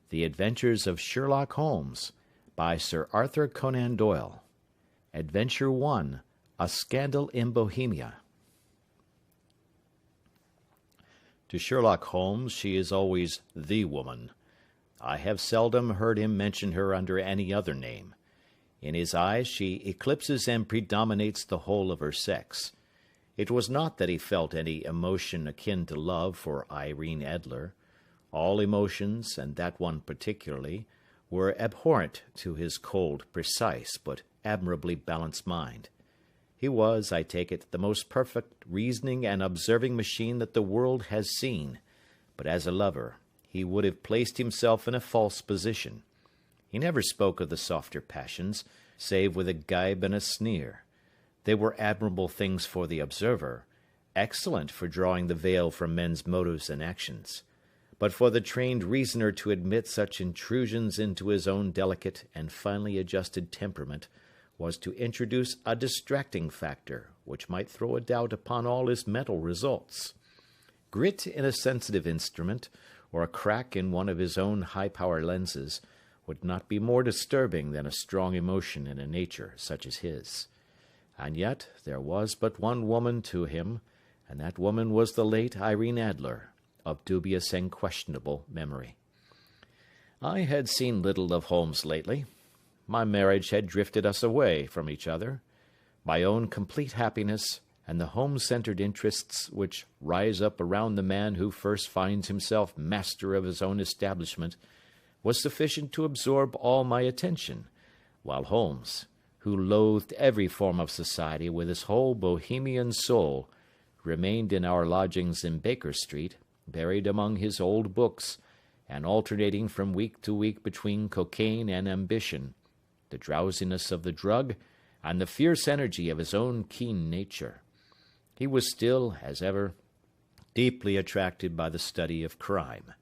The Adventures of Sherlock Holmes, by Sir Arthur Conan Doyle. Adventure 1, A Scandal in Bohemia. To Sherlock Holmes she is always the woman. I have seldom heard him mention her under any other name. In his eyes she eclipses and predominates the whole of her sex. It was not that he felt any emotion akin to love for Irene Adler. All emotions, and that one particularly, were abhorrent to his cold, precise, but admirably balanced mind. He was, I take it, the most perfect reasoning and observing machine that the world has seen, but as a lover he would have placed himself in a false position. He never spoke of the softer passions, save with a gibe and a sneer. They were admirable things for the observer, excellent for drawing the veil from men's motives and actions. But for the trained reasoner to admit such intrusions into his own delicate and finely adjusted temperament was to introduce a distracting factor which might throw a doubt upon all his mental results. Grit in a sensitive instrument, or a crack in one of his own high-power lenses, would not be more disturbing than a strong emotion in a nature such as his. And yet there was but one woman to him, and that woman was the late Irene Adler, of dubious and questionable memory. I had seen little of Holmes lately. My marriage had drifted us away from each other. My own complete happiness, and the home-centered interests which rise up around the man who first finds himself master of his own establishment, was sufficient to absorb all my attention, while Holmes, who loathed every form of society with his whole Bohemian soul, remained in our lodgings in Baker Street, buried among his old books, and alternating from week to week between cocaine and ambition, the drowsiness of the drug, and the fierce energy of his own keen nature. He was still, as ever, deeply attracted by the study of crime,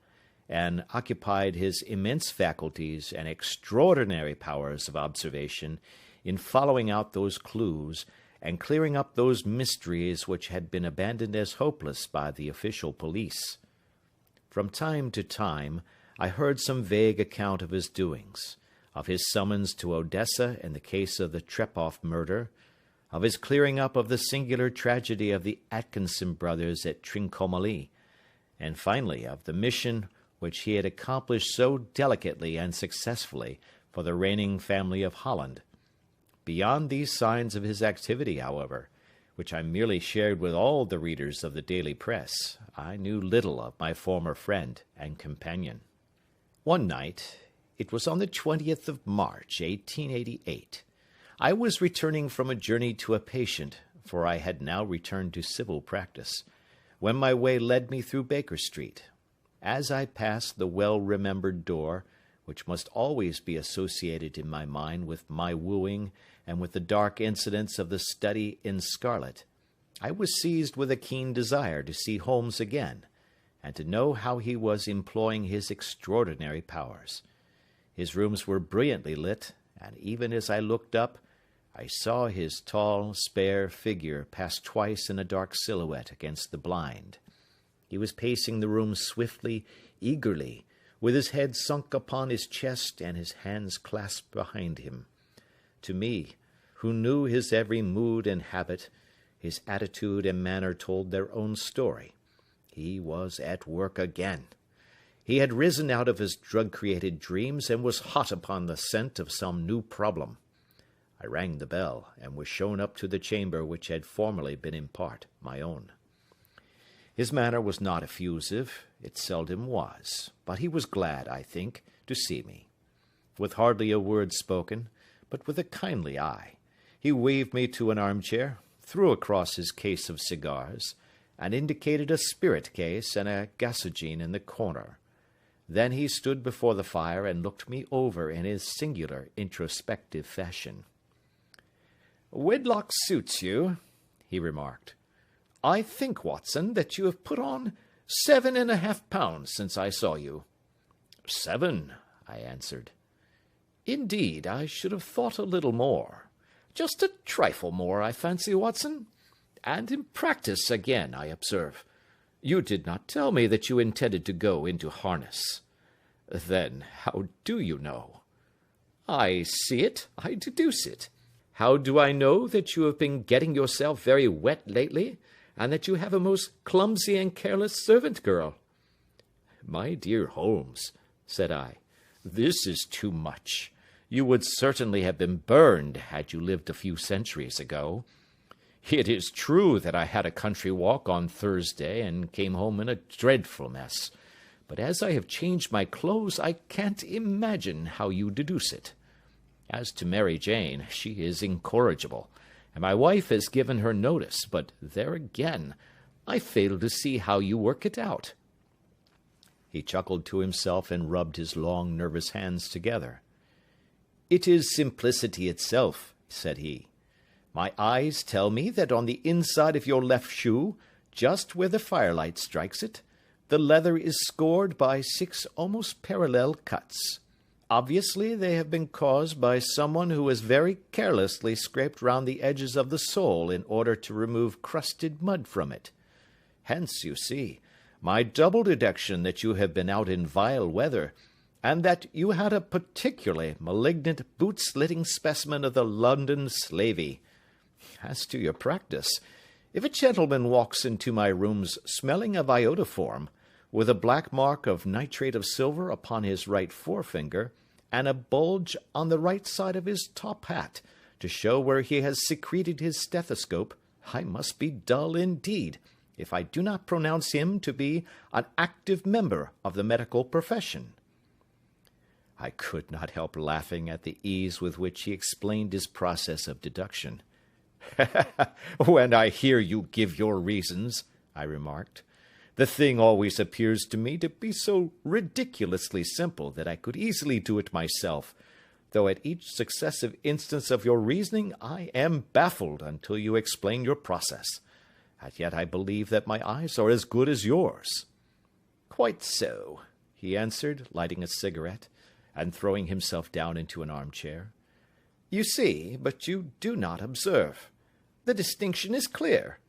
and occupied his immense faculties and extraordinary powers of observation in following out those clues and clearing up those mysteries which had been abandoned as hopeless by the official police. From time to time I heard some vague account of his doings, of his summons to Odessa in the case of the Trepoff murder, of his clearing up of the singular tragedy of the Atkinson brothers at Trincomalee, and finally of the mission which he had accomplished so delicately and successfully for the reigning family of Holland. Beyond these signs of his activity, however, which I merely shared with all the readers of the daily press, I knew little of my former friend and companion. One night, it was on the 20th of March, 1888, I was returning from a journey to a patient, for I had now returned to civil practice, when my way led me through Baker Street. As I passed the well-remembered door, which must always be associated in my mind with my wooing and with the dark incidents of the study in scarlet, I was seized with a keen desire to see Holmes again, and to know how he was employing his extraordinary powers. His rooms were brilliantly lit, and even as I looked up, I saw his tall, spare figure pass twice in a dark silhouette against the blind. He was pacing the room swiftly, eagerly, with his head sunk upon his chest and his hands clasped behind him. To me, who knew his every mood and habit, his attitude and manner told their own story. He was at work again. He had risen out of his drug-created dreams and was hot upon the scent of some new problem. I rang the bell, and was shown up to the chamber which had formerly been in part my own. His manner was not effusive, it seldom was, but he was glad, I think, to see me. With hardly a word spoken, but with a kindly eye, he waved me to an armchair, threw across his case of cigars, and indicated a spirit case and a gasogene in the corner. Then he stood before the fire and looked me over in his singular introspective fashion. "Wedlock suits you," he remarked. "I think, Watson, that you have put on 7.5 pounds since I saw you." "7," I answered. "Indeed, I should have thought a little more. Just a trifle more, I fancy, Watson. And in practice again, I observe. You did not tell me that you intended to go into harness." Then how do you know? I see it, I deduce it. How do I know that you have been getting yourself very wet lately, and that you have a most clumsy and careless servant girl? My dear Holmes, said I, this is too much. You would certainly have been burned had you lived a few centuries ago. It is true that I had a country walk on Thursday and came home in a dreadful mess, but as I have changed my clothes, I can't imagine how you deduce it. As to Mary Jane, she is incorrigible, and my wife has given her notice, but there again, I fail to see how you work it out. He chuckled to himself and rubbed his long, nervous hands together. It is simplicity itself, said he. My eyes tell me that on the inside of your left shoe, just where the firelight strikes it, the leather is scored by 6 almost parallel cuts. Obviously, they have been caused by someone who has very carelessly scraped round the edges of the sole in order to remove crusted mud from it. Hence, you see, my double deduction that you have been out in vile weather, and that you had a particularly malignant boot-slitting specimen of the London slavey. As to your practice, if a gentleman walks into my rooms smelling of iodoform, with a black mark of nitrate of silver upon his right forefinger, and a bulge on the right side of his top hat, to show where he has secreted his stethoscope, I must be dull indeed, if I do not pronounce him to be an active member of the medical profession. I could not help laughing at the ease with which he explained his process of deduction. When I hear you give your reasons, I remarked, the thing always appears to me to be so ridiculously simple that I could easily do it myself, though at each successive instance of your reasoning I am baffled until you explain your process. And yet I believe that my eyes are as good as yours. Quite so, he answered, lighting a cigarette, and throwing himself down into an armchair. You see, but you do not observe. The distinction is clear.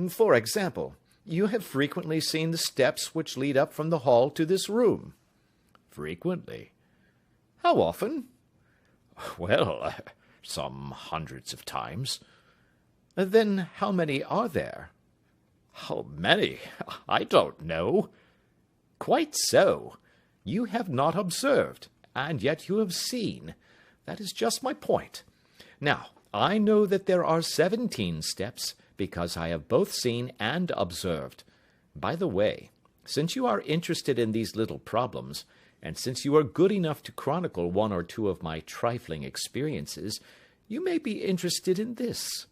For example, you have frequently seen the steps which lead up from the hall to this room. Frequently. How often? Well, some hundreds of times. Then how many are there? How many? I don't know. Quite so. You have not observed, and yet you have seen. That is just my point. Now, I know that there are 17 steps, because I have both seen and observed. By the way, since you are interested in these little problems, and since you are good enough to chronicle one or two of my trifling experiences, you may be interested in this.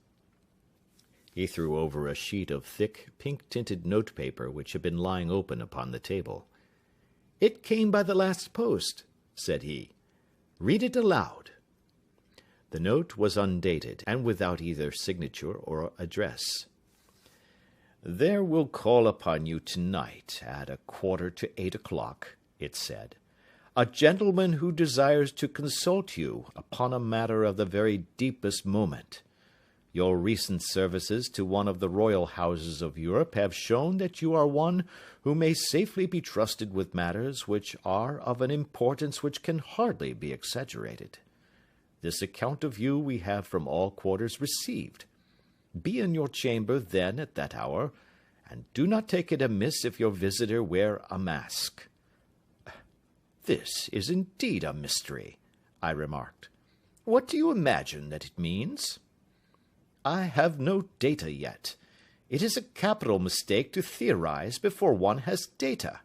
He threw over a sheet of thick, pink-tinted notepaper which had been lying open upon the table. It came by the last post, said he. Read it aloud. The note was undated, and without either signature or address. There will call upon you tonight at 7:45, it said, a gentleman who desires to consult you upon a matter of the very deepest moment. Your recent services to one of the royal houses of Europe have shown that you are one who may safely be trusted with matters which are of an importance which can hardly be exaggerated. This account of you we have from all quarters received. Be in your chamber then at that hour, and do not take it amiss if your visitor wear a mask. This is indeed a mystery, I remarked. What do you imagine that it means? I have no data yet. It is a capital mistake to theorize before one has data.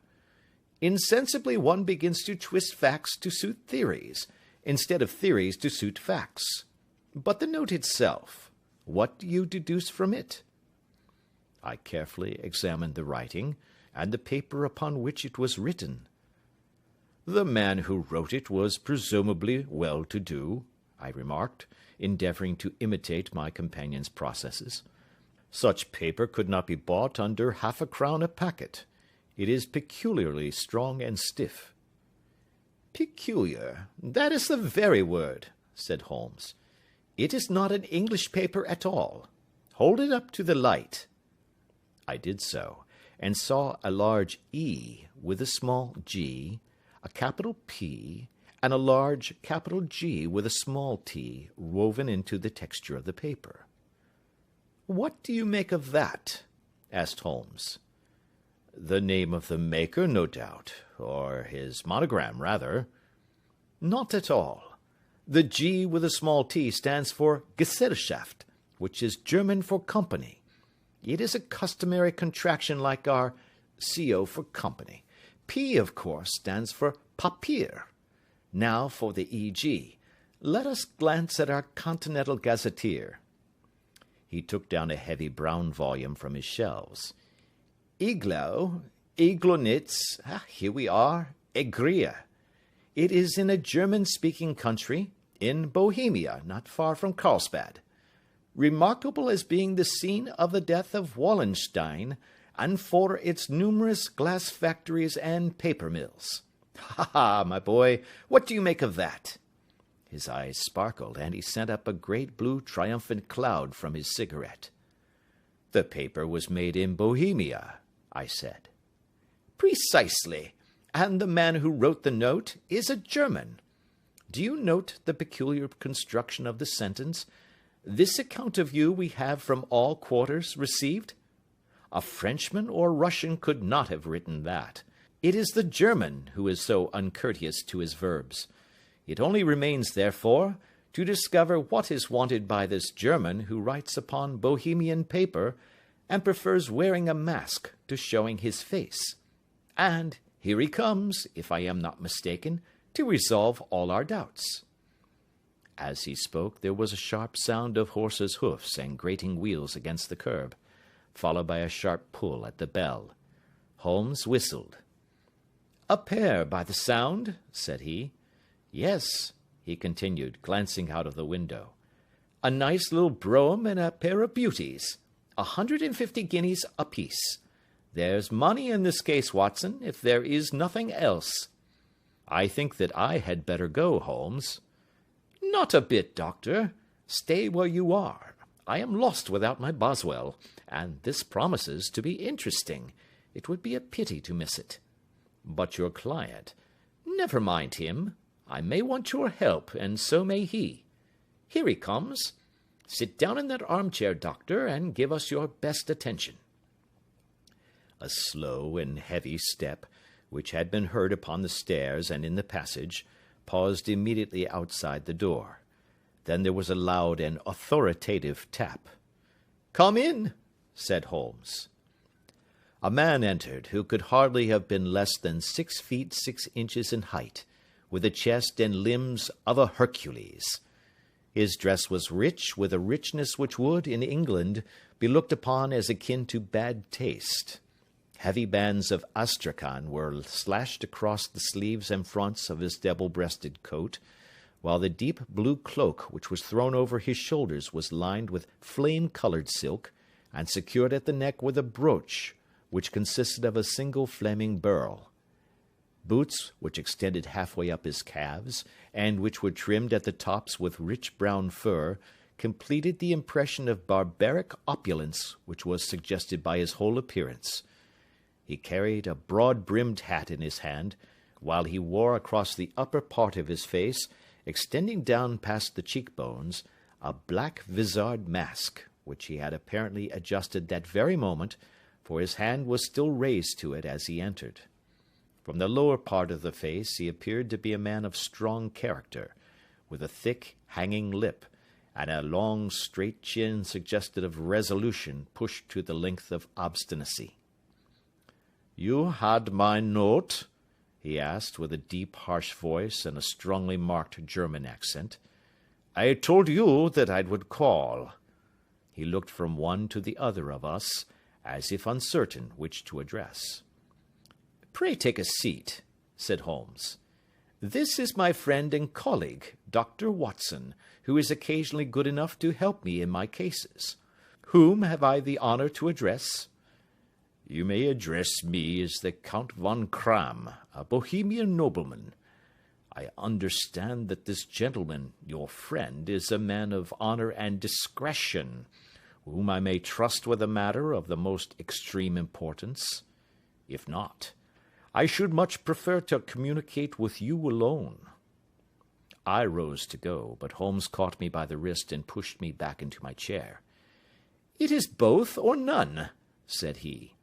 Insensibly one begins to twist facts to suit theories, instead of theories to suit facts. But the note itself, what do you deduce from it? I carefully examined the writing, and the paper upon which it was written. The man who wrote it was presumably well-to-do, I remarked, endeavouring to imitate my companion's processes. Such paper could not be bought under 1/2 crown a packet. It is peculiarly strong and stiff. Peculiar, that is the very word, said Holmes. It is not an English paper at all. Hold it up to the light. I did so, and saw a large E with a small g, a capital P, and a large capital G with a small t woven into the texture of the paper. "What do you make of that?" asked Holmes. "The name of the maker, no doubt, or his monogram, rather." "Not at all. The G with a small t stands for Gesellschaft, which is German for company. It is a customary contraction like our CO for company. P, of course, stands for Papier. Now for the EG. Let us glance at our Continental Gazetteer." He took down a heavy brown volume from his shelves. Iglonitz, here we are, Egria. It is in a German-speaking country, in Bohemia, not far from Carlsbad. Remarkable as being the scene of the death of Wallenstein, and for its numerous glass factories and paper mills. Ha ha, my boy, what do you make of that? His eyes sparkled, and he sent up a great blue triumphant cloud from his cigarette. "The paper was made in Bohemia," I said. "Precisely, and the man who wrote the note is a German. Do you note the peculiar construction of the sentence? 'This account of you we have from all quarters received'? A Frenchman or Russian could not have written that. It is the German who is so uncourteous to his verbs. It only remains, therefore, to discover what is wanted by this German who writes upon Bohemian paper and prefers wearing a mask to showing his face. And here he comes, if I am not mistaken, to resolve all our doubts." As he spoke, there was a sharp sound of horses' hoofs and grating wheels against the curb, followed by a sharp pull at the bell. Holmes whistled. "A pair, by the sound," said he. "Yes," he continued, glancing out of the window. "A nice little brougham and a pair of beauties. 150 guineas apiece. There's money in this case, Watson, if there is nothing else." "I think that I had better go, Holmes." "Not a bit, Doctor. Stay where you are. I am lost without my Boswell, and this promises to be interesting. It would be a pity to miss it." "But your client—" "Never mind him. I may want your help, and so may he. Here he comes. Sit down in that armchair, Doctor, and give us your best attention." A slow and heavy step, which had been heard upon the stairs and in the passage, paused immediately outside the door. Then there was a loud and authoritative tap. "Come in," said Holmes. A man entered who could hardly have been less than 6 feet 6 inches in height, with the chest and limbs of a Hercules. His dress was rich, with a richness which would, in England, be looked upon as akin to bad taste. Heavy bands of astrakhan were slashed across the sleeves and fronts of his double-breasted coat, while the deep blue cloak which was thrown over his shoulders was lined with flame-coloured silk, and secured at the neck with a brooch, which consisted of a single flaming beryl. Boots, which extended halfway up his calves, and which were trimmed at the tops with rich brown fur, completed the impression of barbaric opulence which was suggested by his whole appearance. He carried a broad-brimmed hat in his hand, while he wore across the upper part of his face, extending down past the cheekbones, a black vizard mask, which he had apparently adjusted that very moment, for his hand was still raised to it as he entered. From the lower part of the face he appeared to be a man of strong character, with a thick, hanging lip, and a long, straight chin suggestive of resolution pushed to the length of obstinacy. "You had my note?" he asked, with a deep, harsh voice and a strongly marked German accent. "I told you that I would call." He looked from one to the other of us, as if uncertain which to address. "Pray take a seat," said Holmes. "This is my friend and colleague, Dr. Watson, who is occasionally good enough to help me in my cases. Whom have I the honour to address?" "You may address me as the Count von Kram, a Bohemian nobleman. I understand that this gentleman, your friend, is a man of honour and discretion, whom I may trust with a matter of the most extreme importance. If not, I should much prefer to communicate with you alone." I rose to go, but Holmes caught me by the wrist and pushed me back into my chair. "It is both or none," said he.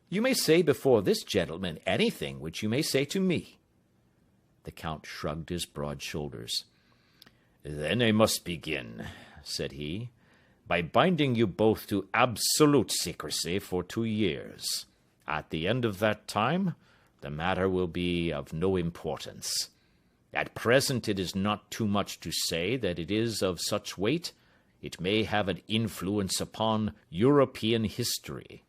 "You may say before this gentleman anything which you may say to me." The Count shrugged his broad shoulders. "Then I must begin," said he, "by binding you both to absolute secrecy for 2 years. At the end of that time, the matter will be of no importance. At present it is not too much to say that it is of such weight it may have an influence upon European history."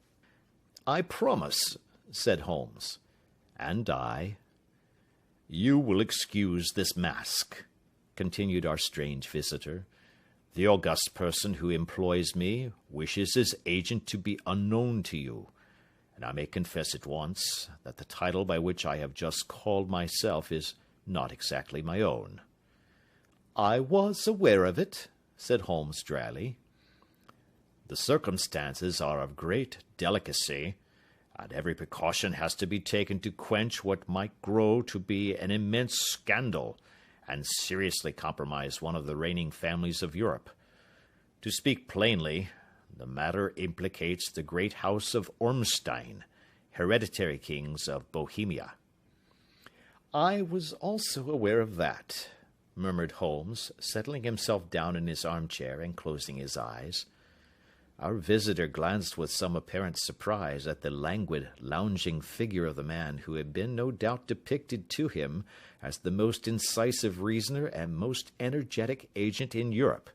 "I promise," said Holmes. "And I." "You will excuse this mask," continued our strange visitor. "The august person who employs me wishes his agent to be unknown to you, and I may confess at once that the title by which I have just called myself is not exactly my own." "I was aware of it," said Holmes dryly. "The circumstances are of great delicacy, and every precaution has to be taken to quench what might grow to be an immense scandal, and seriously compromise one of the reigning families of Europe. To speak plainly, the matter implicates the great house of Ormstein, hereditary kings of Bohemia." "I was also aware of that," murmured Holmes, settling himself down in his armchair and closing his eyes. Our visitor glanced with some apparent surprise at the languid, lounging figure of the man who had been no doubt depicted to him as the most incisive reasoner and most energetic agent in Europe.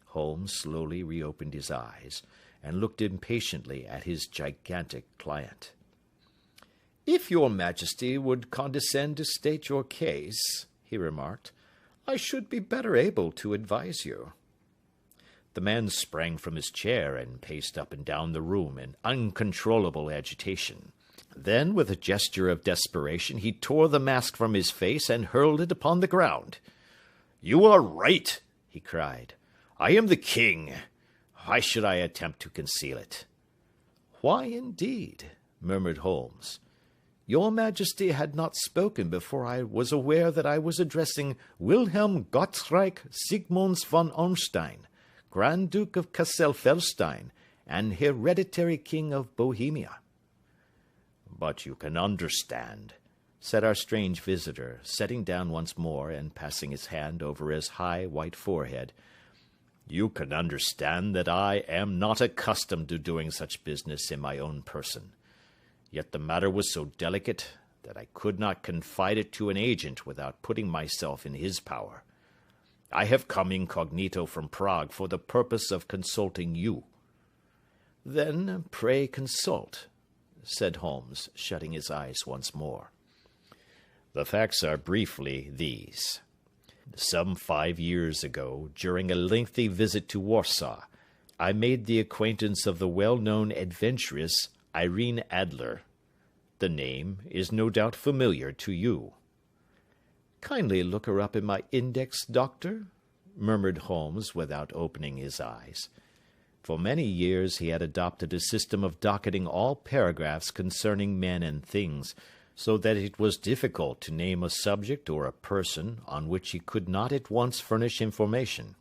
Holmes slowly reopened his eyes and looked impatiently at his gigantic client. "If your Majesty would condescend to state your case," he remarked, "I should be better able to advise you." The man sprang from his chair and paced up and down the room in uncontrollable agitation. Then, with a gesture of desperation, he tore the mask from his face and hurled it upon the ground. "You are right," he cried. "I am the king. Why should I attempt to conceal it?" "Why, indeed?" murmured Holmes. "Your Majesty had not spoken before I was aware that I was addressing Wilhelm Gottschalk Sigmunds von Ormstein, Grand Duke of Cassel-Felstein, and hereditary King of Bohemia." "But you can understand," said our strange visitor, sitting down once more and passing his hand over his high white forehead, "you can understand that I am not accustomed to doing such business in my own person. Yet the matter was so delicate that I could not confide it to an agent without putting myself in his power. I have come incognito from Prague for the purpose of consulting you." "Then pray consult," said Holmes, shutting his eyes once more. "The facts are briefly these. Some 5 years ago, during a lengthy visit to Warsaw, I made the acquaintance of the well-known adventuress Irene Adler. The name is no doubt familiar to you." "Kindly look her up in my index, Doctor," murmured Holmes without opening his eyes. For many years he had adopted a system of docketing all paragraphs concerning men and things, so that it was difficult to name a subject or a person on which he could not at once furnish information.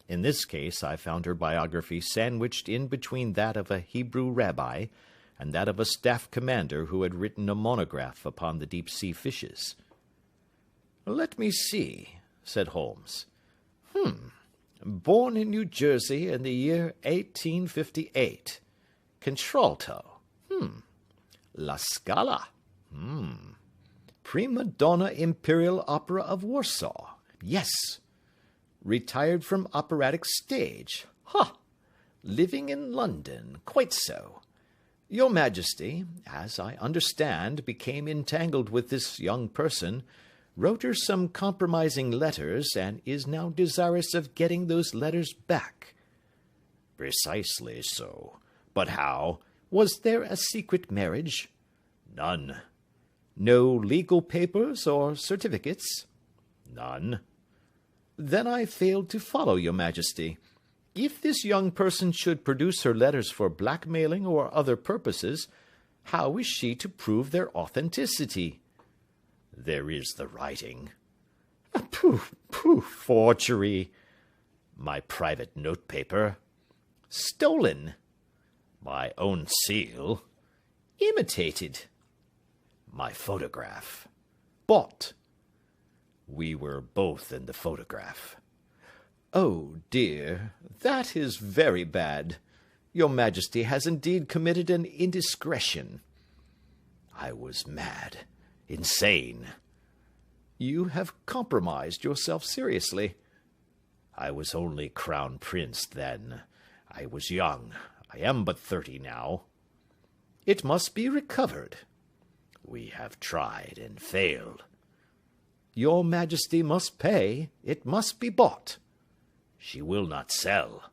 In this case I found her biography sandwiched in between that of a Hebrew rabbi and that of a staff commander who had written a monograph upon the deep-sea fishes. "Let me see," said Holmes. Born in New Jersey in the year 1858. Contralto. La Scala. Prima donna Imperial Opera of Warsaw. Yes. Retired from operatic stage. Living in London. Quite so. Your Majesty, as I understand, became entangled with this young person, wrote her some compromising letters, and is now desirous of getting those letters back." "Precisely so. But how?" "Was there a secret marriage?" "None." "No legal papers or certificates?" "None." "Then I failed to follow, your Majesty. If this young person should produce her letters for blackmailing or other purposes, How is she to prove their authenticity? There is the writing. Pooh, pooh, forgery. My private notepaper. Stolen. My own seal. Imitated. My photograph. Bought. We were both in the photograph. Oh, dear, that is very bad. Your Majesty has indeed committed an indiscretion. I was mad, insane. You have compromised yourself seriously. I was only crown prince then. I was young. I am but 30 now. It must be recovered. We have tried and failed. Your Majesty must pay. It must be bought. She will not sell.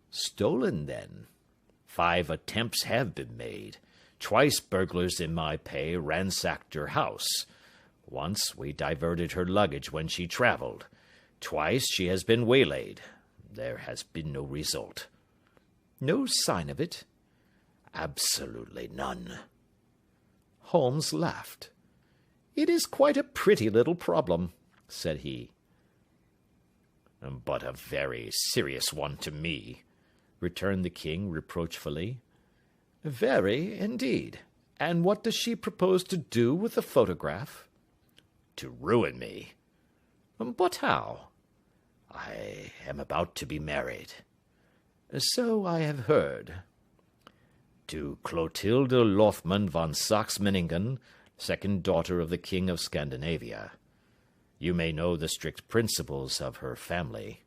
Stolen, then. 5 attempts have been made. Twice burglars in my pay ransacked her house. Once we diverted her luggage when she traveled. Twice she has been waylaid. There has been no result. No sign of it? Absolutely none. Holmes laughed. It is quite a pretty little problem, said he. But a very serious one to me, returned the king reproachfully. Very, indeed. And what does she propose to do with the photograph? To ruin me. But how? I am about to be married. So I have heard. To Clotilde Lothman von Saxe-Meiningen, second daughter of the King of Scandinavia. You may know the strict principles of her family.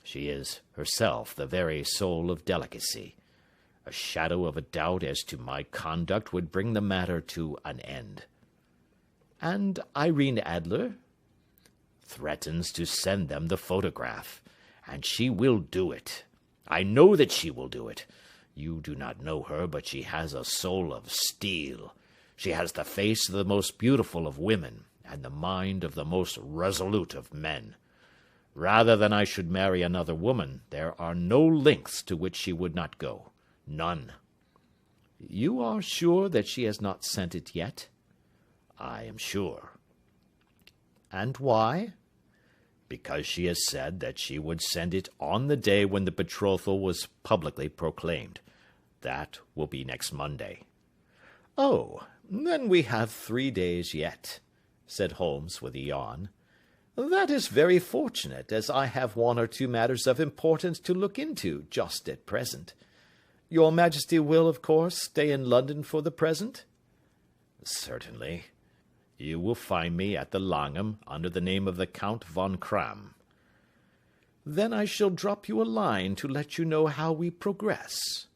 She is herself the very soul of delicacy. A shadow of a doubt as to my conduct would bring the matter to an end. And Irene Adler? Threatens to send them the photograph, and she will do it. I know that she will do it. You do not know her, but she has a soul of steel. She has the face of the most beautiful of women, and the mind of the most resolute of men. Rather than I should marry another woman, there are no lengths to which she would not go. None. You are sure that she has not sent it yet? I am sure. And why? Because she has said that she would send it on the day when the betrothal was publicly proclaimed. That will be next Monday. Oh, then we have 3 days yet, said Holmes with a yawn. That is very fortunate, as I have 1 or 2 matters of importance to look into just at present. Your Majesty will, of course, stay in London for the present? Certainly. You will find me at the Langham under the name of the Count von Kram. Then I shall drop you a line to let you know how we progress.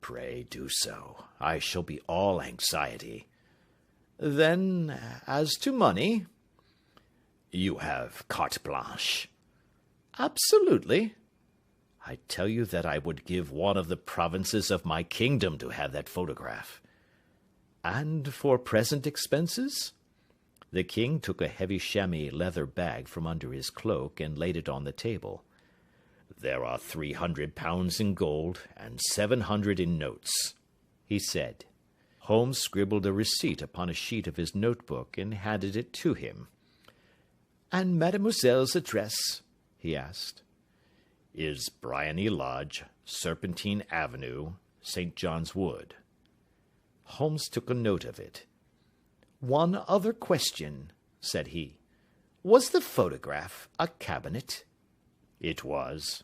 Pray do so. I shall be all anxiety. Then, as to money? You have carte blanche. Absolutely. I tell you that I would give 1 of the provinces of my kingdom to have that photograph. And for present expenses? The king took a heavy chamois leather bag from under his cloak and laid it on the table. There are 300 pounds in gold and 700 in notes, he said. Holmes scribbled a receipt upon a sheet of his notebook and handed it to him. And mademoiselle's address? He asked. Is Bryony Lodge, Serpentine Avenue, St. John's Wood. Holmes took a note of it. 1 other question, said he. Was the photograph a cabinet? It was.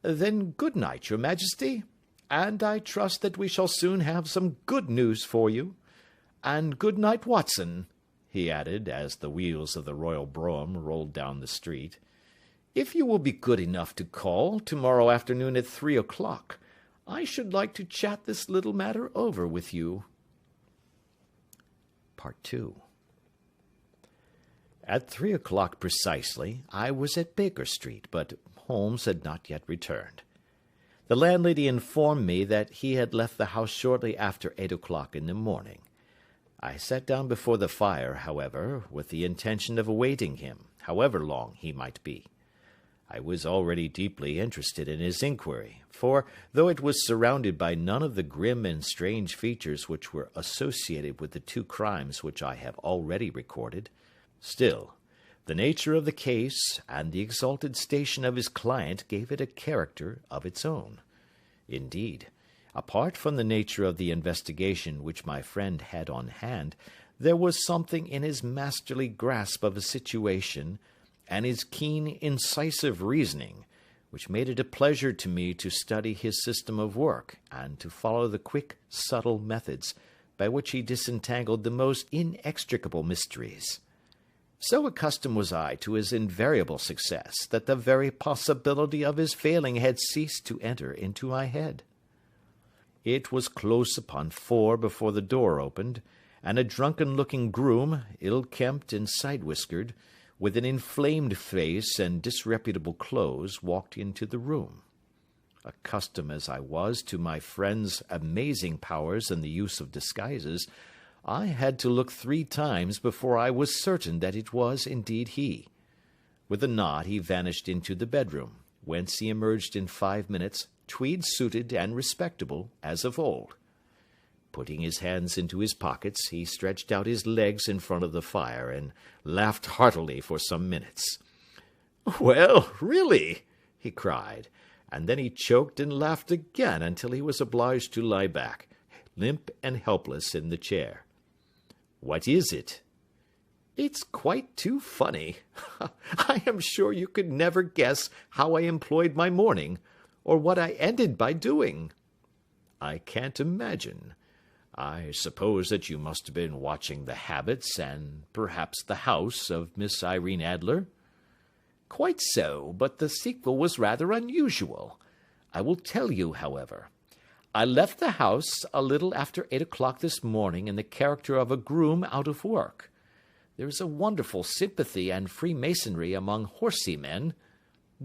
Then good night, Your Majesty, and I trust that we shall soon have some good news for you. And good night, Watson, he added, as the wheels of the royal brougham rolled down the street. If you will be good enough to call tomorrow afternoon at 3 o'clock, I should like to chat this little matter over with you. Part 2. At 3 o'clock precisely, I was at Baker Street, but Holmes had not yet returned. The landlady informed me that he had left the house shortly after 8 o'clock in the morning. I sat down before the fire, however, with the intention of awaiting him, however long he might be. I was already deeply interested in his inquiry, for, though it was surrounded by none of the grim and strange features which were associated with the two crimes which I have already recorded, still, the nature of the case and the exalted station of his client gave it a character of its own. Indeed, apart from the nature of the investigation which my friend had on hand, there was something in his masterly grasp of a situation and his keen, incisive reasoning, which made it a pleasure to me to study his system of work and to follow the quick, subtle methods by which he disentangled the most inextricable mysteries. So accustomed was I to his invariable success that the very possibility of his failing had ceased to enter into my head. It was close upon 4 before the door opened, and a drunken-looking groom, ill-kempt and side-whiskered, with an inflamed face and disreputable clothes, walked into the room. Accustomed as I was to my friend's amazing powers in the use of disguises, I had to look 3 times before I was certain that it was indeed he. With a nod he vanished into the bedroom, whence he emerged in 5 minutes, tweed-suited and respectable as of old. Putting his hands into his pockets, he stretched out his legs in front of the fire and laughed heartily for some minutes. "Well, really!" he cried, and then he choked and laughed again until he was obliged to lie back, limp and helpless, in the chair. "What is it?" "It's quite too funny. I am sure you could never guess how I employed my morning, or what I ended by doing." "I can't imagine. I suppose that you must have been watching the habits and perhaps the house of Miss Irene Adler?" "Quite so, but the sequel was rather unusual. I will tell you, however. I left the house a little after 8 o'clock this morning in the character of a groom out of work. There is a wonderful sympathy and freemasonry among horsey men.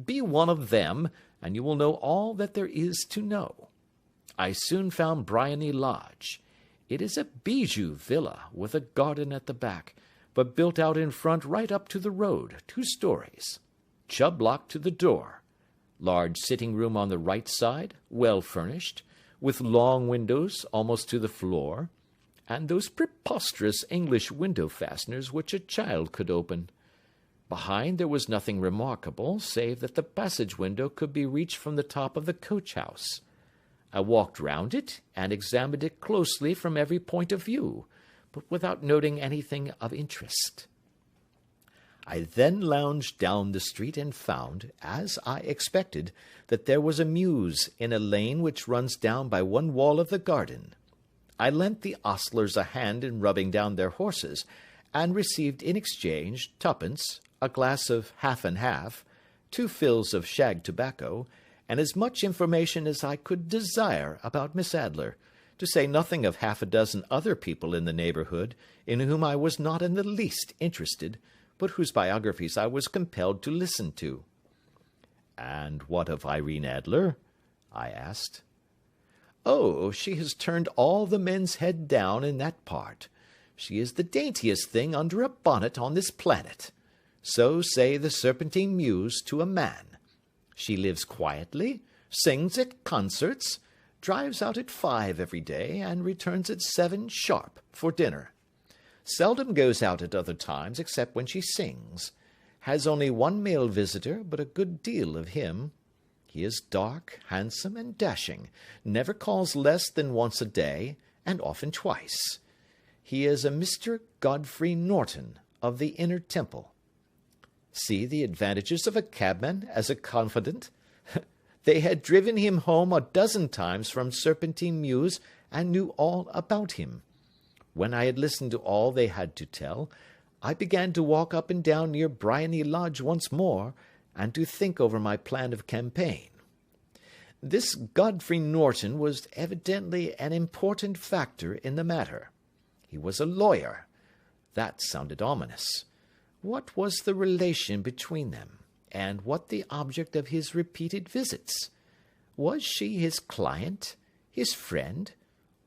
Be one of them, and you will know all that there is to know. I soon found Briony Lodge. It is a bijou villa with a garden at the back, but built out in front right up to the road, 2 stories. Chubb-lock to the door. Large sitting-room on the right side, well furnished, with long windows almost to the floor, and those preposterous English window-fasteners which a child could open. Behind there was nothing remarkable, save that the passage-window could be reached from the top of the coach-house. I walked round it, and examined it closely from every point of view, but without noting anything of interest. I then lounged down the street and found, as I expected, that there was a mews in a lane which runs down by one wall of the garden. I lent the ostlers a hand in rubbing down their horses, and received in exchange 2d, a glass of half and half, 2 fills of shag tobacco, and as much information as I could desire about Miss Adler, to say nothing of 6 other people in the neighbourhood, in whom I was not in the least interested, but whose biographies I was compelled to listen to. "And what of Irene Adler?" I asked. "Oh, she has turned all the men's head down in that part. She is the daintiest thing under a bonnet on this planet. So say the Serpentine Mews to a man. She lives quietly, sings at concerts, drives out at 5 every day, and returns at 7 sharp for dinner. Seldom goes out at other times except when she sings. Has only 1 male visitor, but a good deal of him. He is dark, handsome, and dashing, never calls less than once a day, and often twice. He is a Mr. Godfrey Norton, of the Inner Temple. See the advantages of a cabman as a confidant. They had driven him home 12 times from Serpentine Mews, and knew all about him. When I had listened to all they had to tell, I began to walk up and down near Briony Lodge once more, and to think over my plan of campaign. This Godfrey Norton was evidently an important factor in the matter. He was a lawyer. That sounded ominous. What was the relation between them, and what the object of his repeated visits? Was she his client, his friend,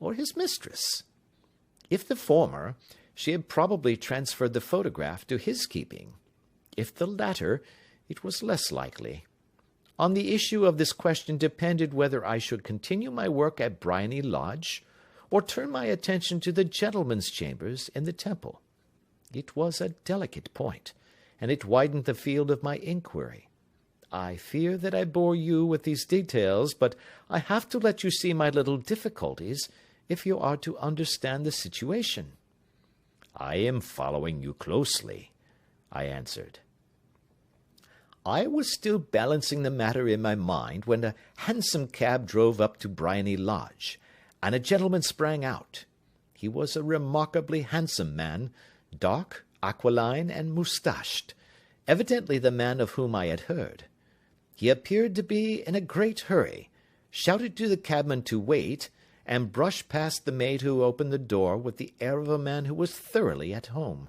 or his mistress? If the former, she had probably transferred the photograph to his keeping. If the latter, it was less likely. On the issue of this question depended whether I should continue my work at Briony Lodge, or turn my attention to the gentlemen's chambers in the Temple. It was a delicate point, and it widened the field of my inquiry. I fear that I bore you with these details, but I have to let you see my little difficulties if you are to understand the situation. I am following you closely, I answered. I was still balancing the matter in my mind when a hansom cab drove up to Briony Lodge, and a gentleman sprang out. He was a remarkably handsome man, dark, aquiline, and moustached, evidently the man of whom I had heard. He appeared to be in a great hurry, shouted to the cabman to wait, and brushed past the maid who opened the door with the air of a man who was thoroughly at home.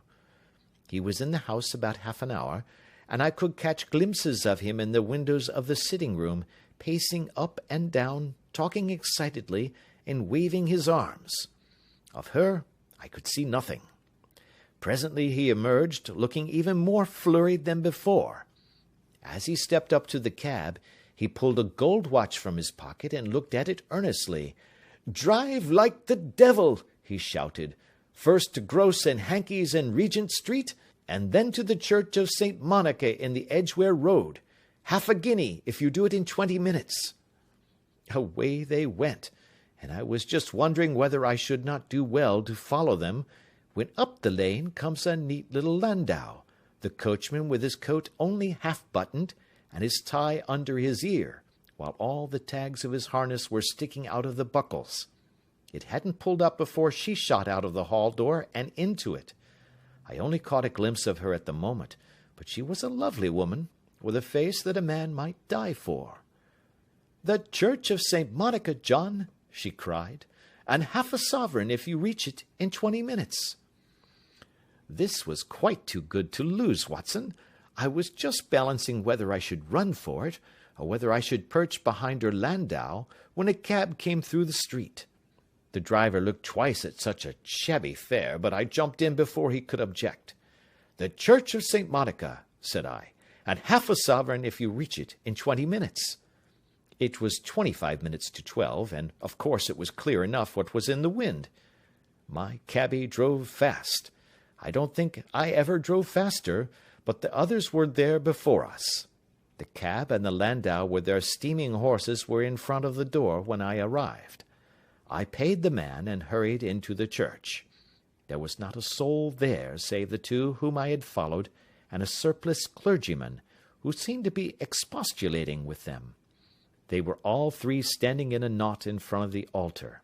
He was in the house about half an hour, and I could catch glimpses of him in the windows of the sitting-room, pacing up and down, talking excitedly, and waving his arms. Of her I could see nothing. Presently he emerged, looking even more flurried than before. As he stepped up to the cab, he pulled a gold watch from his pocket and looked at it earnestly. "Drive like the devil!" he shouted. "First to Gross and Hankey's in Regent Street, and then to the Church of St. Monica in the Edgware Road. Half a guinea if you do it in 20 minutes. Away they went, and I was just wondering whether I should not do well to follow them, when up the lane comes a neat little landau, the coachman with his coat only half buttoned, and his tie under his ear, while all the tags of his harness were sticking out of the buckles. It hadn't pulled up before she shot out of the hall door and into it. I only caught a glimpse of her at the moment, but she was a lovely woman, with a face that a man might die for. "The Church of St. Monica, John," she cried, "and half a sovereign if you reach it in 20 minutes. This was quite too good to lose, Watson. I was just balancing whether I should run for it, or whether I should perch behind her landau, when a cab came through the street. The driver looked twice at such a shabby fare, but I jumped in before he could object. "The Church of St. Monica," said I, "and half a sovereign if you reach it in 20 minutes. It was 25 minutes to 12, and of course it was clear enough what was in the wind. My cabby drove fast. I don't think I ever drove faster, but the others were there before us. The cab and the landau with their steaming horses were in front of the door when I arrived. I paid the man and hurried into the church. There was not a soul there save the two whom I had followed, and a surpliced clergyman, who seemed to be expostulating with them. They were all three standing in a knot in front of the altar.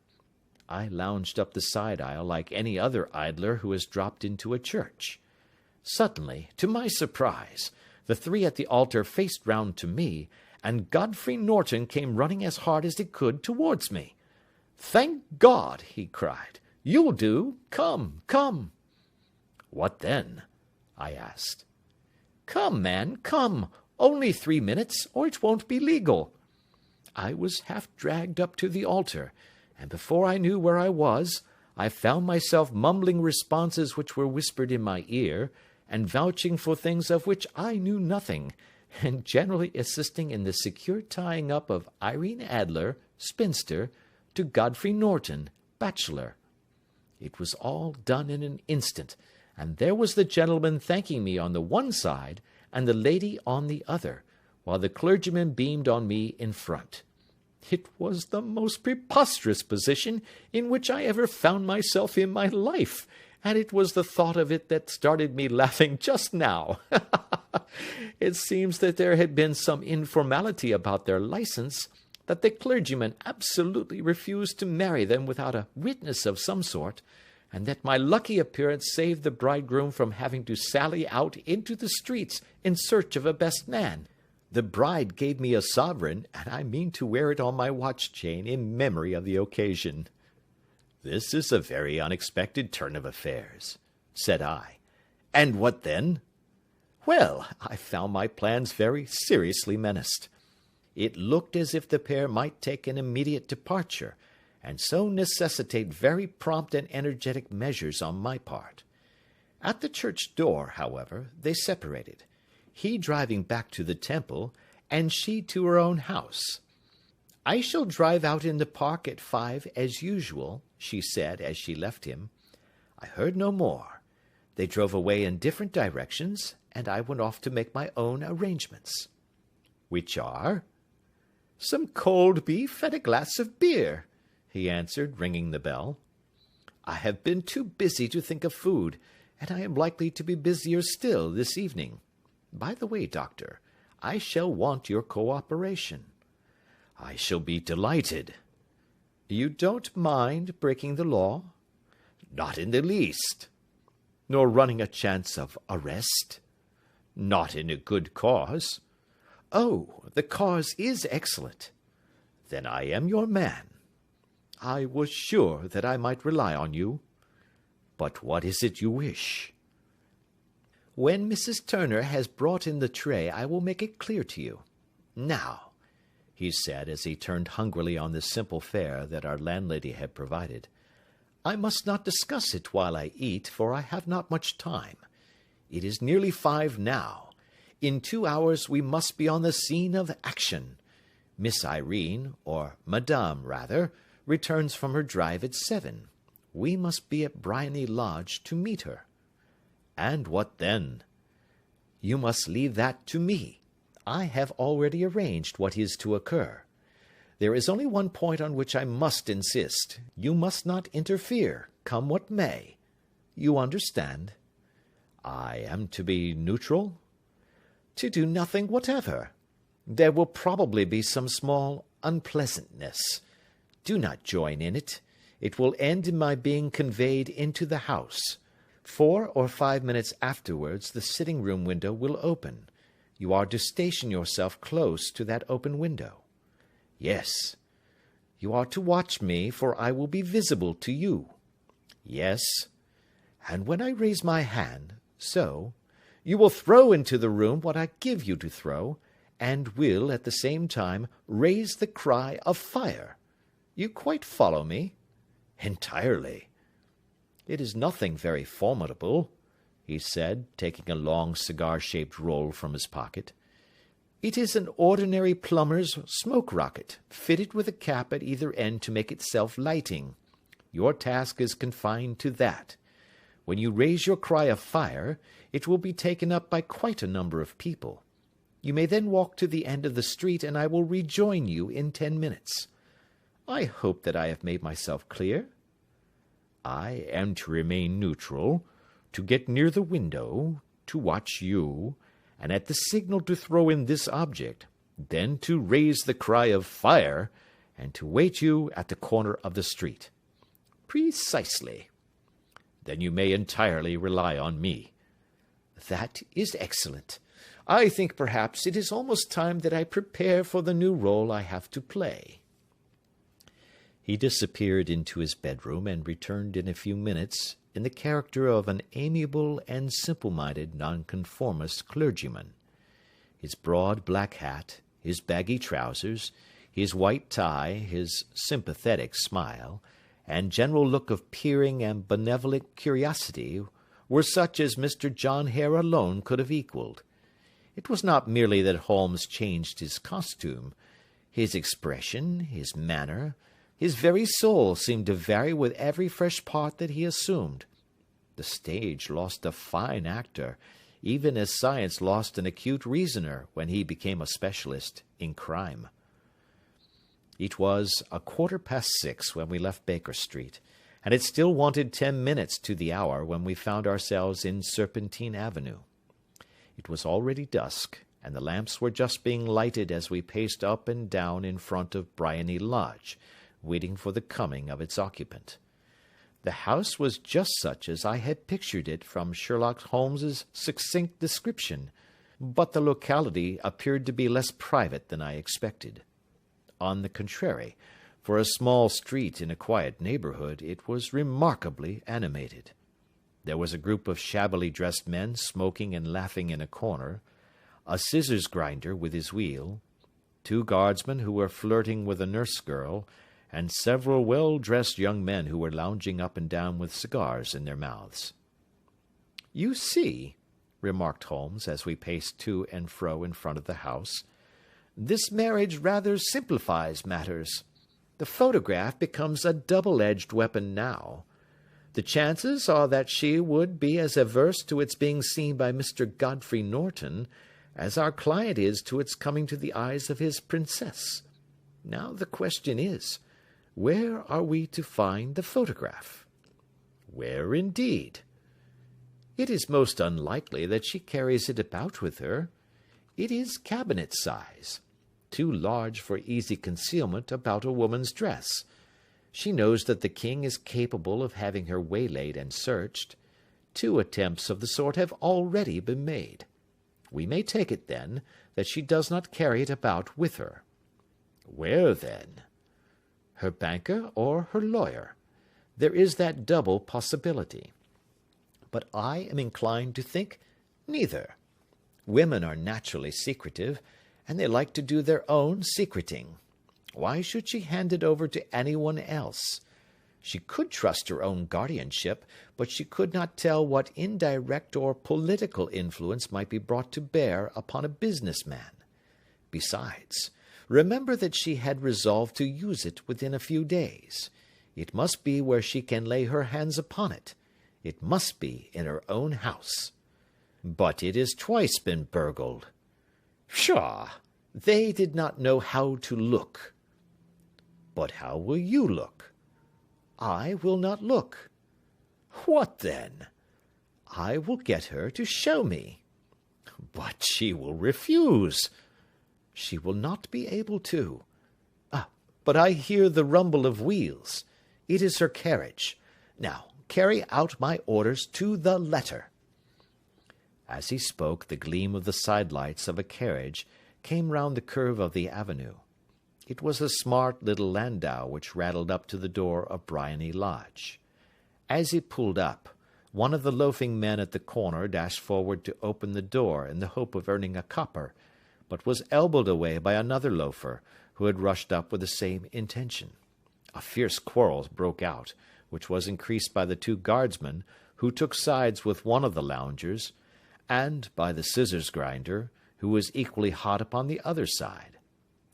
I lounged up the side aisle like any other idler who has dropped into a church. Suddenly, to my surprise, the three at the altar faced round to me, and Godfrey Norton came running as hard as he could towards me. "Thank God!" he cried. "You'll do. Come, come." "What then?" I asked. "Come, man, come. Only 3 minutes, or it won't be legal." I was half dragged up to the altar, and before I knew where I was, I found myself mumbling responses which were whispered in my ear, and vouching for things of which I knew nothing, and generally assisting in the secure tying up of Irene Adler, spinster, to Godfrey Norton, bachelor. It was all done in an instant, and there was the gentleman thanking me on the one side, and the lady on the other, while the clergyman beamed on me in front. It was the most preposterous position in which I ever found myself in my life, and it was the thought of it that started me laughing just now. It seems that there had been some informality about their license, that the clergyman absolutely refused to marry them without a witness of some sort, and that my lucky appearance saved the bridegroom from having to sally out into the streets in search of a best man. The bride gave me a sovereign, and I mean to wear it on my watch-chain in memory of the occasion. "This is a very unexpected turn of affairs," said I. "And what then?" "Well, I found my plans very seriously menaced. It looked as if the pair might take an immediate departure, and so necessitate very prompt and energetic measures on my part. At the church door, however, they separated, he driving back to the Temple, and she to her own house. "I shall drive out in the park at 5 as usual," she said as she left him. I heard no more. They drove away in different directions, and I went off to make my own arrangements. "Which are?" "Some cold beef and a glass of beer," he answered, ringing the bell. "I have been too busy to think of food, and I am likely to be busier still this evening. By the way, Doctor, I shall want your cooperation." "I shall be delighted." "You don't mind breaking the law?" "Not in the least." "Nor running a chance of arrest?" "Not in a good cause." "Oh, the cause is excellent." "Then I am your man." "I was sure that I might rely on you." "But what is it you wish?" "When Mrs. Turner has brought in the tray, I will make it clear to you. Now," he said, as he turned hungrily on the simple fare that our landlady had provided, "I must not discuss it while I eat, for I have not much time. It is nearly 5 now. In 2 hours we must be on the scene of action. Miss Irene, or Madame rather, returns from her drive at 7. We must be at Briony Lodge to meet her." "And what then?" "You must leave that to me. I have already arranged what is to occur. There is only one point on which I must insist. You must not interfere, come what may. You understand?" "I am to be neutral?" "To do nothing whatever. There will probably be some small unpleasantness. Do not join in it. It will end in my being conveyed into the house. 4 or 5 minutes afterwards the sitting-room window will open. You are to station yourself close to that open window." "Yes." "You are to watch me, for I will be visible to you." "Yes." "And when I raise my hand, so, you will throw into the room what I give you to throw, and will, at the same time, raise the cry of fire. You quite follow me?" "Entirely." "It is nothing very formidable," he said, taking a long cigar-shaped roll from his pocket. "It is an ordinary plumber's smoke rocket, fitted with a cap at either end to make it self-lighting. Your task is confined to that. When you raise your cry of fire, it will be taken up by quite a number of people. You may then walk to the end of the street, and I will rejoin you in 10 minutes. I hope that I have made myself clear?" "I am to remain neutral, to get near the window, to watch you, and at the signal to throw in this object, then to raise the cry of fire, and to wait you at the corner of the street." "Precisely." "Then you may entirely rely on me." "That is excellent. I think perhaps it is almost time that I prepare for the new role I have to play." He disappeared into his bedroom, and returned in a few minutes in the character of an amiable and simple-minded nonconformist clergyman. His broad black hat, his baggy trousers, his white tie, his sympathetic smile, and general look of peering and benevolent curiosity were such as Mr. John Hare alone could have equalled. It was not merely that Holmes changed his costume. His expression, his manner, his very soul seemed to vary with every fresh part that he assumed. The stage lost a fine actor, even as science lost an acute reasoner when he became a specialist in crime. It was 6:15 when we left Baker Street, and it still wanted 10 minutes to the hour when we found ourselves in Serpentine Avenue. It was already dusk, and the lamps were just being lighted as we paced up and down in front of Briony Lodge, waiting for the coming of its occupant. The house was just such as I had pictured it from Sherlock Holmes's succinct description, but the locality appeared to be less private than I expected. On the contrary, for a small street in a quiet neighbourhood, it was remarkably animated. There was a group of shabbily dressed men smoking and laughing in a corner, a scissors grinder with his wheel, 2 guardsmen who were flirting with a nurse girl, and several well-dressed young men who were lounging up and down with cigars in their mouths. "You see," remarked Holmes, as we paced to and fro in front of the house, This marriage rather simplifies matters. The photograph becomes a double-edged weapon now. The chances are that she would be as averse to its being seen by Mr. Godfrey Norton as our client is to its coming to the eyes of his princess. Now the question is, where are we to find the photograph? Where indeed? It is most unlikely that she carries it about with her. It is cabinet size, too large for easy concealment about a woman's dress. She knows that the king is capable of having her waylaid and searched. 2 attempts of the sort have already been made. We may take it, then, that she does not carry it about with her. Where, then? Her banker or her lawyer? There is that double possibility. But I am inclined to think neither. Women are naturally secretive, and they like to do their own secreting. Why should she hand it over to anyone else? She could trust her own guardianship, but she could not tell what indirect or political influence might be brought to bear upon a businessman. Besides, remember that she had resolved to use it within a few days. It must be where she can lay her hands upon it. It must be in her own house. But it has twice been burgled. Pshaw! They did not know how to look. But how will you look? I will not look. What then? I will get her to show me. But she will refuse. She will not be able to. But I hear the rumble of wheels. It is her carriage. Now, carry out my orders to the letter. As he spoke, the gleam of the sidelights of a carriage came round the curve of the avenue. It was a smart little landau which rattled up to the door of Briony Lodge. As it pulled up, one of the loafing men at the corner dashed forward to open the door in the hope of earning a copper, but was elbowed away by another loafer, who had rushed up with the same intention. A fierce quarrel broke out, which was increased by the 2 guardsmen, who took sides with one of the loungers, and by the scissors grinder, who was equally hot upon the other side.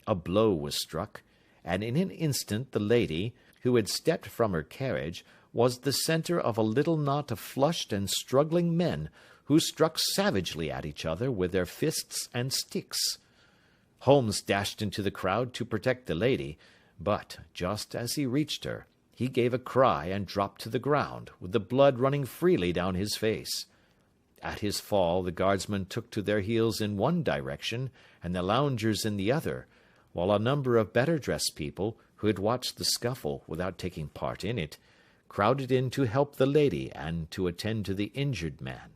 A blow was struck, and in an instant the lady, who had stepped from her carriage, was the centre of a little knot of flushed and struggling men, who struck savagely at each other with their fists and sticks. Holmes dashed into the crowd to protect the lady, but, just as he reached her, he gave a cry and dropped to the ground, with the blood running freely down his face. At his fall the guardsmen took to their heels in one direction, and the loungers in the other, while a number of better-dressed people, who had watched the scuffle without taking part in it, crowded in to help the lady and to attend to the injured man.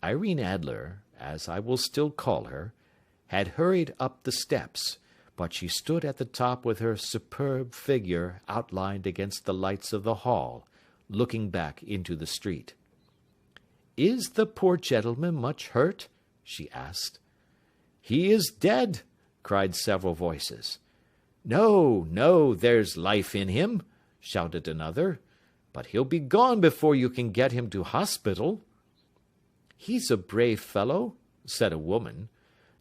Irene Adler, as I will still call her, had hurried up the steps, but she stood at the top with her superb figure outlined against the lights of the hall, looking back into the street. "Is the poor gentleman much hurt?" she asked. "He is dead," cried several voices. "No, no, there's life in him," shouted another, "but he'll be gone before you can get him to hospital." "He's a brave fellow," said a woman.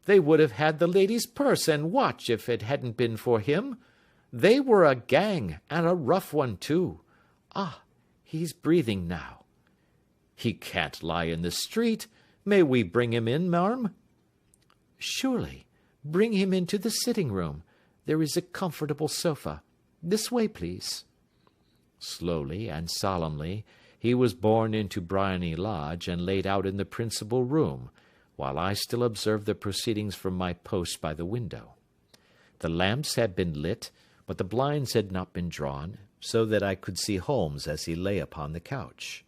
"They would have had the lady's purse and watch if it hadn't been for him. They were a gang, and a rough one, too. Ah, he's breathing now." "He can't lie in the street. May we bring him in, marm?" "Surely. Bring him into the sitting-room. There is a comfortable sofa. This way, please." Slowly and solemnly he was borne into Briony Lodge and laid out in the principal room, while I still observed the proceedings from my post by the window. The lamps had been lit, but the blinds had not been drawn, so that I could see Holmes as he lay upon the couch.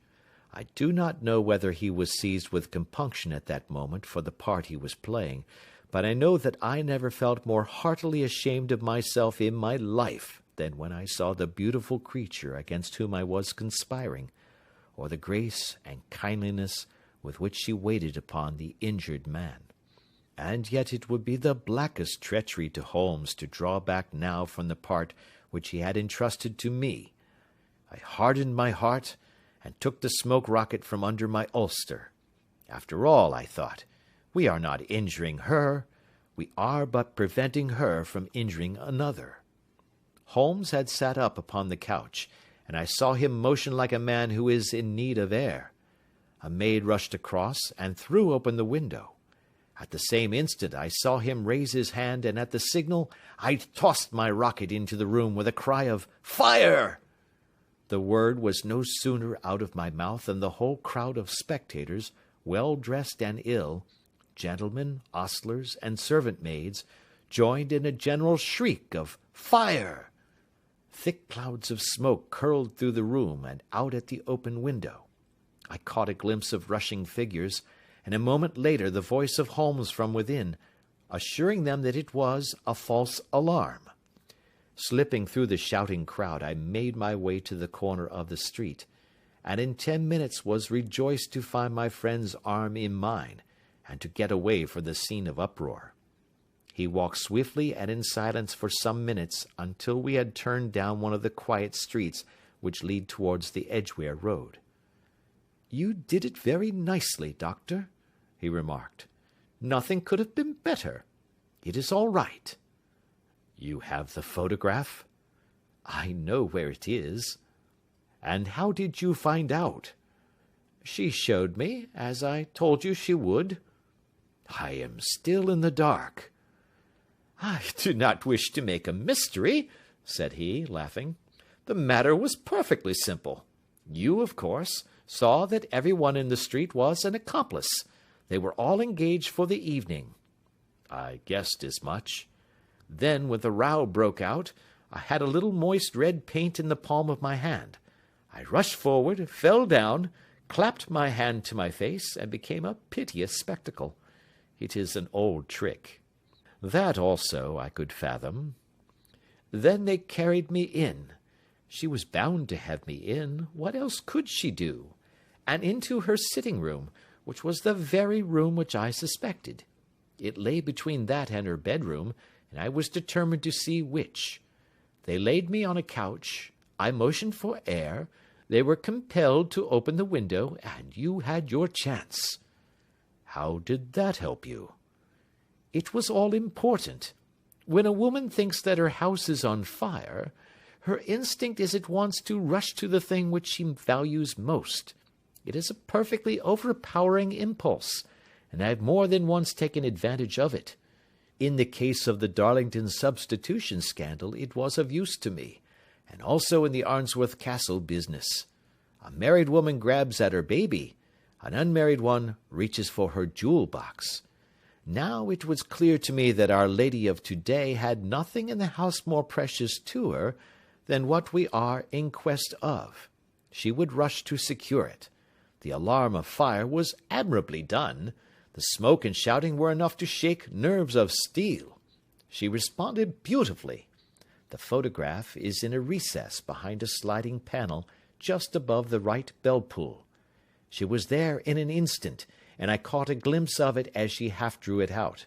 I do not know whether he was seized with compunction at that moment for the part he was playing, but I know that I never felt more heartily ashamed of myself in my life than when I saw the beautiful creature against whom I was conspiring, or the grace and kindliness with which she waited upon the injured man. And yet it would be the blackest treachery to Holmes to draw back now from the part which he had entrusted to me. I hardened my heart, and took the smoke rocket from under my ulster. After all, I thought, we are not injuring her. we are but preventing her from injuring another." Holmes had sat up upon the couch, and I saw him motion like a man who is in need of air. A maid rushed across and threw open the window. At the same instant I saw him raise his hand, and at the signal I tossed my rocket into the room with a cry of "Fire!" The word was no sooner out of my mouth than the whole crowd of spectators, well dressed and ill, gentlemen, ostlers, and servant-maids, joined in a general shriek of "Fire!" Thick clouds of smoke curled through the room and out at the open window. I caught a glimpse of rushing figures, and a moment later the voice of Holmes from within, assuring them that it was a false alarm. Slipping through the shouting crowd, I made my way to the corner of the street, and in 10 minutes was rejoiced to find my friend's arm in mine, and to get away from the scene of uproar. He walked swiftly and in silence for some minutes until we had turned down one of the quiet streets which lead towards the Edgware Road. "You did it very nicely, Doctor," he remarked. "Nothing could have been better. It is all right." "You have the photograph?" "I know where it is." "And how did you find out?" "She showed me, as I told you she would." "I am still in the dark." "I do not wish to make a mystery," said he, laughing. "The matter was perfectly simple. You, of course, saw that everyone in the street was an accomplice. They were all engaged for the evening." "I guessed as much." "Then, when the row broke out, I had a little moist red paint in the palm of my hand. I rushed forward, fell down, clapped my hand to my face, and became a piteous spectacle. It is an old trick. That also I could fathom. Then they carried me in. She was bound to have me in. What else could she do? And into her sitting-room, which was the very room which I suspected. It lay between that and her bedroom, and I was determined to see which. They laid me on a couch. I motioned for air. They were compelled to open the window, and you had your chance." "How did that help you?" "It was all important. When a woman thinks that her house is on fire, her instinct is at once to rush to the thing which she values most. It is a perfectly overpowering impulse, and I have more than once taken advantage of it. In the case of the Darlington substitution scandal it was of use to me, and also in the Arnsworth Castle business. A married woman grabs at her baby, an unmarried one reaches for her jewel-box. Now it was clear to me that Our Lady of today had nothing in the house more precious to her than what we are in quest of. She would rush to secure it. The alarm of fire was admirably done. The smoke and shouting were enough to shake nerves of steel. She responded beautifully. The photograph is in a recess behind a sliding panel just above the right bell-pull. She was there in an instant, and I caught a glimpse of it as she half drew it out.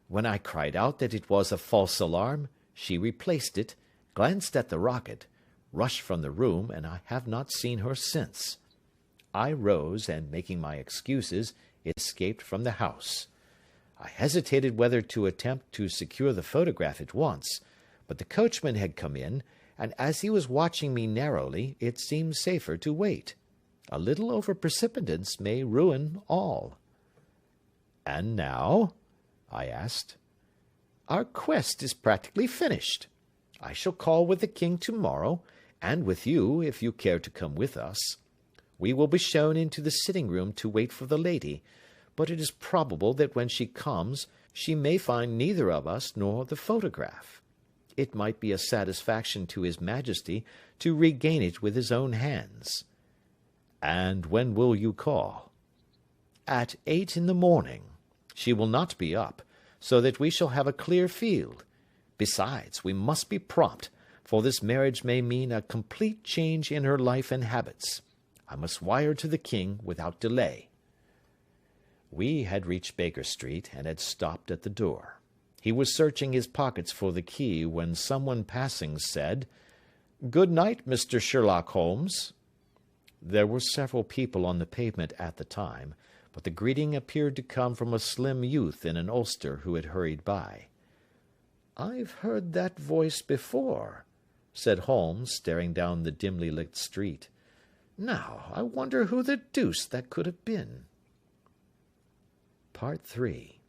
When I cried out that it was a false alarm, she replaced it, glanced at the rocket, rushed from the room, and I have not seen her since. I rose, and making my excuses, escaped from the house. I hesitated whether to attempt to secure the photograph at once, but the coachman had come in, and as he was watching me narrowly, it seemed safer to wait. A little over-precipitance may ruin all. "And now?" I asked. "Our quest is practically finished. I shall call with the king tomorrow, and with you, if you care to come with us. We will be shown into the sitting-room to wait for the lady, but it is probable that when she comes, she may find neither of us nor the photograph. It might be a satisfaction to his Majesty to regain it with his own hands." "And when will you call?" "At 8 in the morning. She will not be up, so that we shall have a clear field. Besides, we must be prompt, for this marriage may mean a complete change in her life and habits. I must wire to the king without delay." We had reached Baker Street, and had stopped at the door. He was searching his pockets for the key, when someone passing said, "Good night, Mr. Sherlock Holmes." There were several people on the pavement at the time, but the greeting appeared to come from a slim youth in an ulster who had hurried by. "I've heard that voice before," said Holmes, staring down the dimly lit street. "Now, I wonder who the deuce that could have been." Part 3.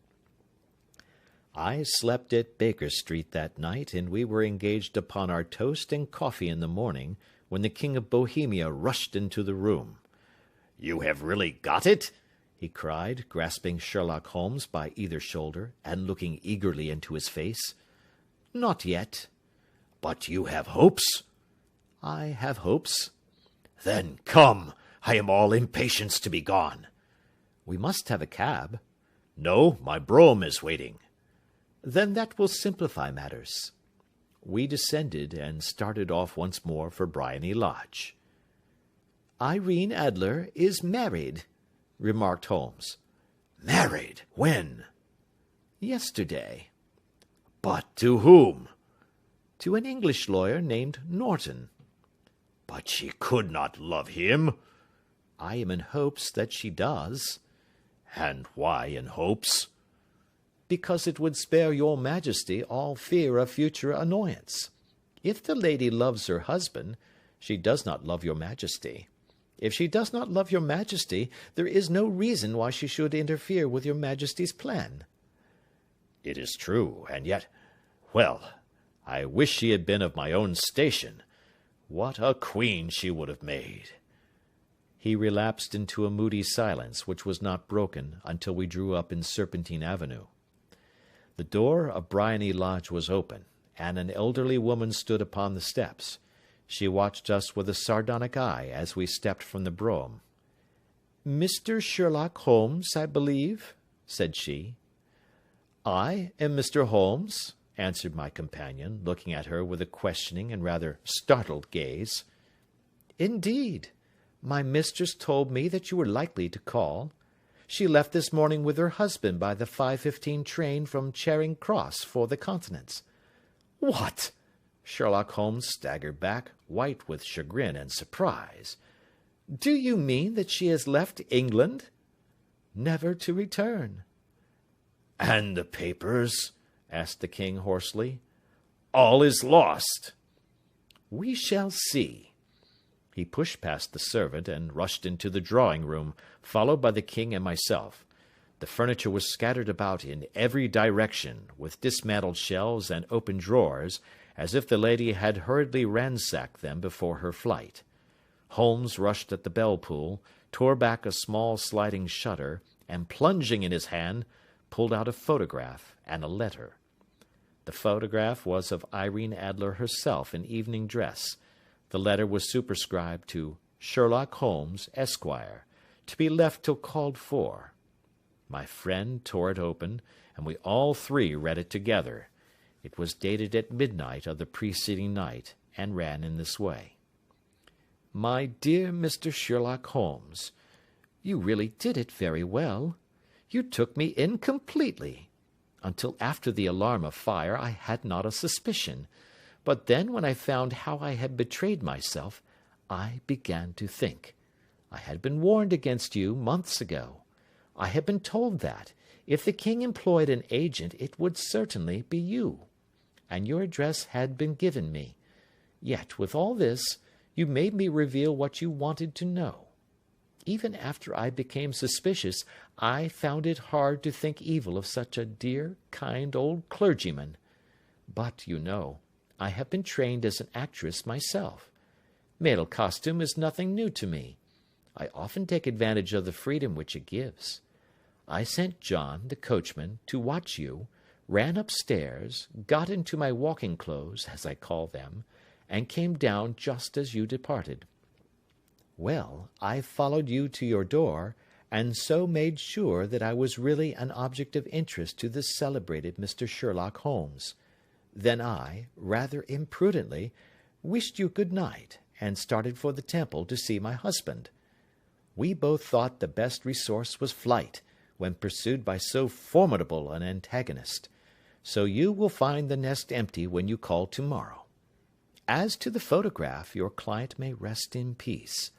I slept at Baker Street that night, and we were engaged upon our toast and coffee in the morning, when the King of Bohemia rushed into the room. "You have really got it?" he cried, grasping Sherlock Holmes by either shoulder, and looking eagerly into his face. "Not yet." "But you have hopes?" "I have hopes." "Then come, I am all impatience to be gone." "We must have a cab." "No, my brougham is waiting." "Then that will simplify matters." We descended and started off once more for Briony Lodge. "Irene Adler is married," remarked Holmes. "Married? When?" "Yesterday." "But to whom?" "To an English lawyer named Norton." "But she could not love him." "I am in hopes that she does." "And why in hopes?" "Because it would spare your Majesty all fear of future annoyance. If the lady loves her husband, she does not love your Majesty. If she does not love your Majesty, there is no reason why she should interfere with your Majesty's plan." "It is true, and yet, well, I wish she had been of my own station. What a queen she would have made!" He relapsed into a moody silence, which was not broken until we drew up in Serpentine Avenue. The door of Briony Lodge was open, and an elderly woman stood upon the steps. She watched us with a sardonic eye as we stepped from the brougham. "Mr. Sherlock Holmes, I believe?" said she. "I am Mr. Holmes," answered my companion, looking at her with a questioning and rather startled gaze. "Indeed. My mistress told me that you were likely to call. She left this morning with her husband by the 5:15 train from Charing Cross for the Continent." "What?" Sherlock Holmes staggered back, white with chagrin and surprise. "Do you mean that she has left England?" "Never to return." "And the papers?" asked the king hoarsely. "All is lost." "We shall see." He pushed past the servant and rushed into the drawing-room, followed by the king and myself. The furniture was scattered about in every direction, with dismantled shelves and open drawers, as if the lady had hurriedly ransacked them before her flight. Holmes rushed at the bell-pull, tore back a small sliding shutter, and, plunging in his hand, pulled out a photograph and a letter. The photograph was of Irene Adler herself in evening dress. The letter was superscribed to Sherlock Holmes, Esquire, to be left till called for. My friend tore it open, and we all three read it together. It was dated at midnight of the preceding night, and ran in this way. "My dear Mr. Sherlock Holmes, you really did it very well. You took me in completely. Until after the alarm of fire I had not a suspicion. But then, when I found how I had betrayed myself, I began to think. I had been warned against you months ago. I had been told that, if the king employed an agent, it would certainly be you. And your address had been given me. Yet, with all this, you made me reveal what you wanted to know. Even after I became suspicious, I found it hard to think evil of such a dear, kind old clergyman. But, you know, I have been trained as an actress myself. Male costume is nothing new to me. I often take advantage of the freedom which it gives. I sent John, the coachman, to watch you, ran upstairs, got into my walking clothes, as I call them, and came down just as you departed. Well, I followed you to your door, and so made sure that I was really an object of interest to this celebrated Mr. Sherlock Holmes. Then I, rather imprudently, wished you good night, and started for the Temple to see my husband. We both thought the best resource was flight, when pursued by so formidable an antagonist. So you will find the nest empty when you call tomorrow. As to the photograph, your client may rest in peace.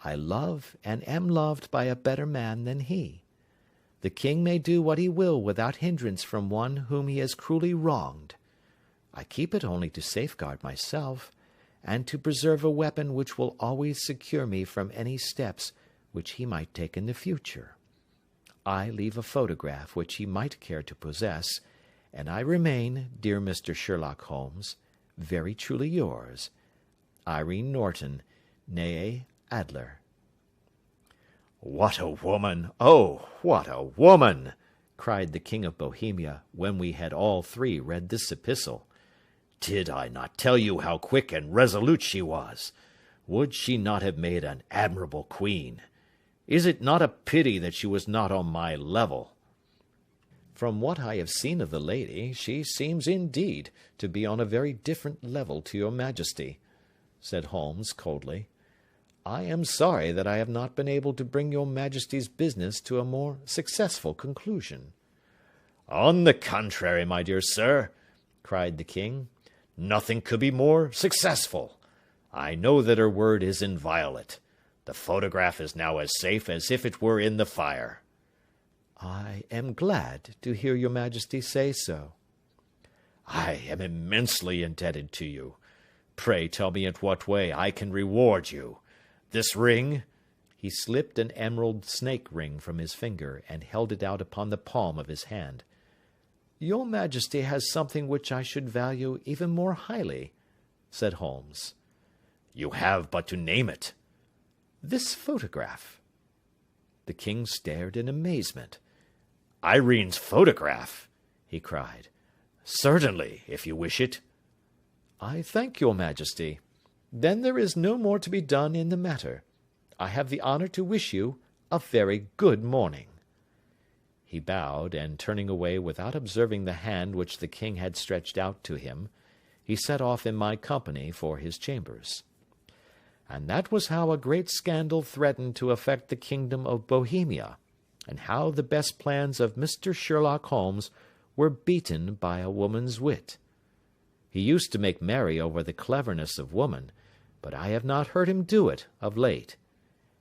I love and am loved by a better man than he. The king may do what he will without hindrance from one whom he has cruelly wronged. I keep it only to safeguard myself, and to preserve a weapon which will always secure me from any steps which he might take in the future. I leave a photograph which he might care to possess, and I remain, dear Mr. Sherlock Holmes, very truly yours, Irene Norton, née Adler. What a woman! Oh, what a woman! Cried the King of Bohemia, when we had all three read this epistle. Did I not tell you how quick and resolute she was? Would she not have made an admirable queen? Is it not a pity that she was not on my level? From what I have seen of the lady, she seems indeed to be on a very different level to your Majesty, said Holmes coldly. I am sorry that I have not been able to bring your Majesty's business to a more successful conclusion. On the contrary, my dear sir, cried the king, nothing could be more successful. I know that her word is inviolate. The photograph is now as safe as if it were in the fire. I am glad to hear your Majesty say so. I am immensely indebted to you. Pray tell me in what way I can reward you. This ring—" He slipped an emerald snake ring from his finger and held it out upon the palm of his hand. "Your Majesty has something which I should value even more highly," said Holmes. "You have but to name it." "This photograph." The king stared in amazement. "Irene's photograph!" he cried. "Certainly, if you wish it." "I thank your Majesty. Then there is no more to be done in the matter. I have the honour to wish you a very good morning." He bowed, and turning away without observing the hand which the king had stretched out to him, he set off in my company for his chambers. And that was how a great scandal threatened to affect the kingdom of Bohemia, and how the best plans of Mr. Sherlock Holmes were beaten by a woman's wit. He used to make merry over the cleverness of woman, but I have not heard him do it of late.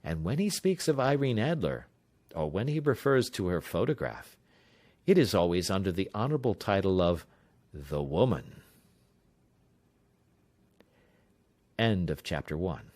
And when he speaks of Irene Adler, or when he refers to her photograph, it is always under the honourable title of the woman. End of chapter 1.